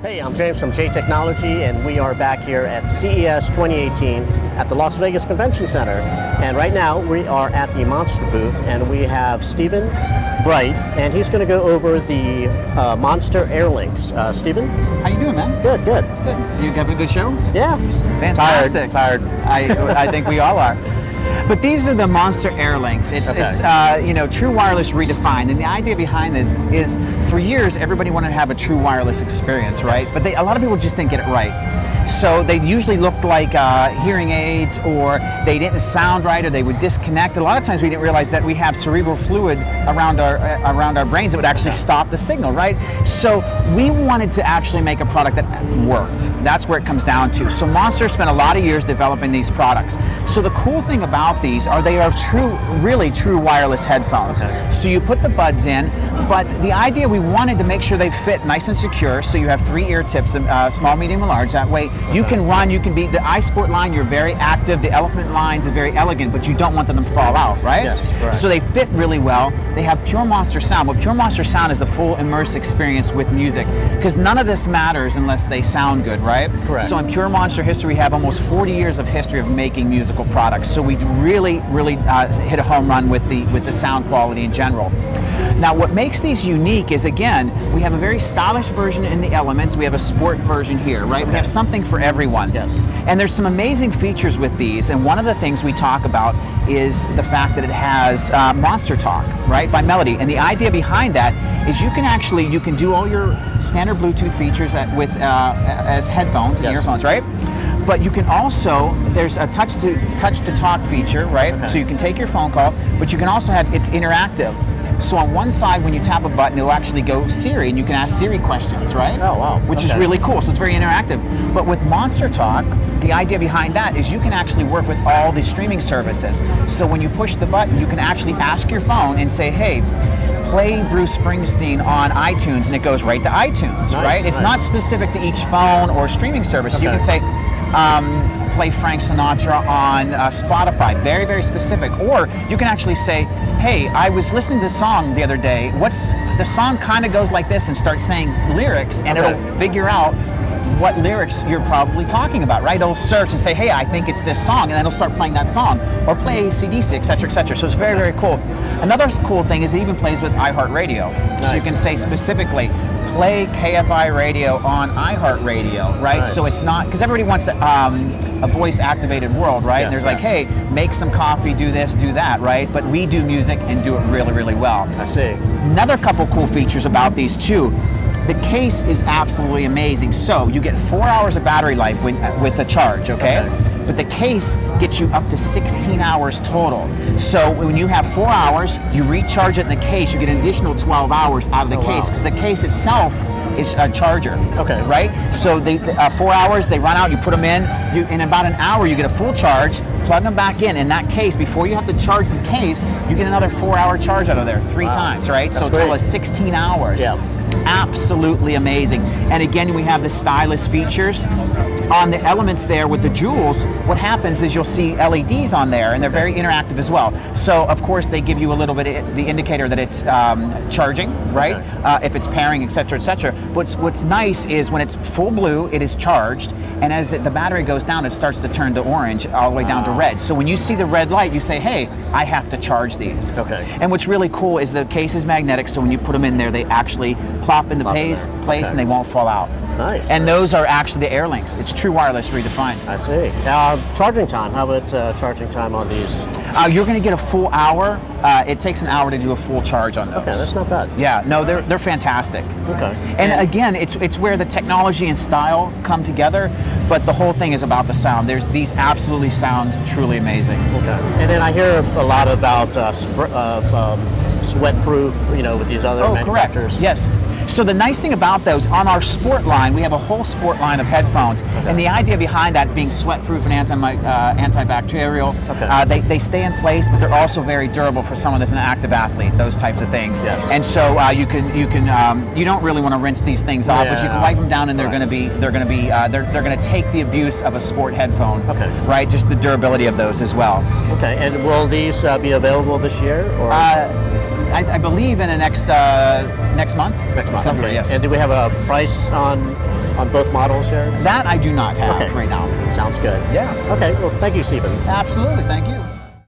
Hey, I'm James from J Technology, and we are back here at CES 2018 at the Las Vegas Convention Center. And right now we are at the Monster booth, and we have Stephen Bright, and he's going to go over the Monster Airlinks. Stephen? How you doing, man? Good, good. Good. You having a good show? Yeah. Fantastic. Tired. I think we all are. But these are the Monster Airlinks. It's true wireless redefined, and the idea behind this is, for years everybody wanted to have a true wireless experience, right? Yes. But a lot of people just didn't get it right. So they usually looked like hearing aids, or they didn't sound right, or they would disconnect. A lot of times we didn't realize that we have cerebral fluid around our brains that would actually stop the signal, right? So we wanted to actually make a product that worked. That's where it comes down to. So Monster spent a lot of years developing these products. So the cool thing about these are they are really true wireless headphones. Okay. So you put the buds in, but the idea, we wanted to make sure they fit nice and secure. So you have 3 ear tips, small, medium, and large. That way you can run, you can be the iSport line, you're very active. The Elephant lines are very elegant, but you don't want them to fall out, right? Yes, correct. So they fit really well. They have Pure Monster sound. Well, Pure Monster sound is the full immersive experience with music, because none of this matters unless they sound good, right? Correct. So in Pure Monster history, we have almost 40 years of history of making musical products. So we really hit a home run with the sound quality in general. Now, what makes these unique is, again, we have a very stylish version in the Elements. We have a sport version here, right? Okay. We have something for everyone. Yes. And there's some amazing features with these, and one of the things we talk about is the fact that it has Monster Talk, right, by Melody. And the idea behind that is you can do all your standard Bluetooth features as headphones and Yes. earphones, right? But you can also, there's a touch to talk feature, right? Okay. So you can take your phone call, but you can also it's interactive. So on one side, when you tap a button, it'll actually go Siri, and you can ask Siri questions, right? Oh, wow. Which is Okay. really cool. So it's very interactive. But with Monster Talk, the idea behind that is you can actually work with all the streaming services. So when you push the button, you can actually ask your phone and say, hey, play Bruce Springsteen on iTunes, and it goes right to iTunes, Nice, right? It's nice. not specific to each phone or streaming service. Okay. You can say, play Frank Sinatra on Spotify, very, very specific. Or you can actually say, hey, I was listening to the song the other day. The song kind of goes like this, and start saying lyrics, and Okay. it'll figure out what lyrics you're probably talking about, right? It'll search and say, hey, I think it's this song, and then it'll start playing that song, or play AC/DC, et cetera, et cetera. So it's very, very cool. Another cool thing is it even plays with iHeartRadio. So you Nice. can say specifically, play KFI radio on iHeartRadio, right? Nice. So it's not, because everybody wants a voice-activated world, right? And Yes, they're like, yes. hey, make some coffee, do this, do that, right? But we do music and do it really, really well. I see. Another couple cool features about these too. The case is absolutely amazing. So you get 4 hours of battery life with the charge, okay? But the case gets you up to 16 hours total. So when you have 4 hours, you recharge it in the case, you get an additional 12 hours out of the case, because the case itself is a charger. Okay. Right? So they 4 hours, they run out, you put them in about an hour you get a full charge, plug them back in that case. Before you have to charge the case, you get another 4-hour charge out of there, 3 times, right? That's So a total great. of 16 hours. Yeah. Absolutely amazing. And again, we have the stylus features. On the Elements there with the jewels, what happens is you'll see LEDs on there, and they're very interactive as well. So of course they give you a little bit of the indicator that it's charging, right? Okay. If it's pairing, et cetera, et cetera. What's nice is when it's full blue, it is charged, and as the battery goes down, it starts to turn to orange all the way down to red. So when you see the red light, you say, hey, I have to charge these. Okay. And what's really cool is the case is magnetic, so when you put them in there, they actually plop into place, Okay. and they won't fall out. Nice. And those are actually the Airlinks. It's true wireless redefined. I see. Charging time. How about charging time on these? You're going to get a full hour. It takes an hour to do a full charge on those. Okay, that's not bad. Yeah, no, they're fantastic. Okay. And again, it's where the technology and style come together, but the whole thing is about the sound. These absolutely sound truly amazing. Okay. And then I hear a lot about sweat-proof, with these other manufacturers. Correct. Yes. So the nice thing about those, on our sport line, we have a whole sport line of headphones, and the idea behind that being sweat-proof and anti-bacterial, they stay in place, but they're also very durable for someone that's an active athlete. Those types of things. Yes. And so you don't really want to rinse these things off, but you can wipe them down, and they're going to take the abuse of a sport headphone. Okay. Right. Just the durability of those as well. Okay. And will these be available this year? Or? I believe in the next next month. Next month. February, Okay. yes. And do we have a price on both models here? That I do not have Okay. right now. Sounds good. Yeah. Okay. Well, thank you, Stephen. Absolutely. Thank you.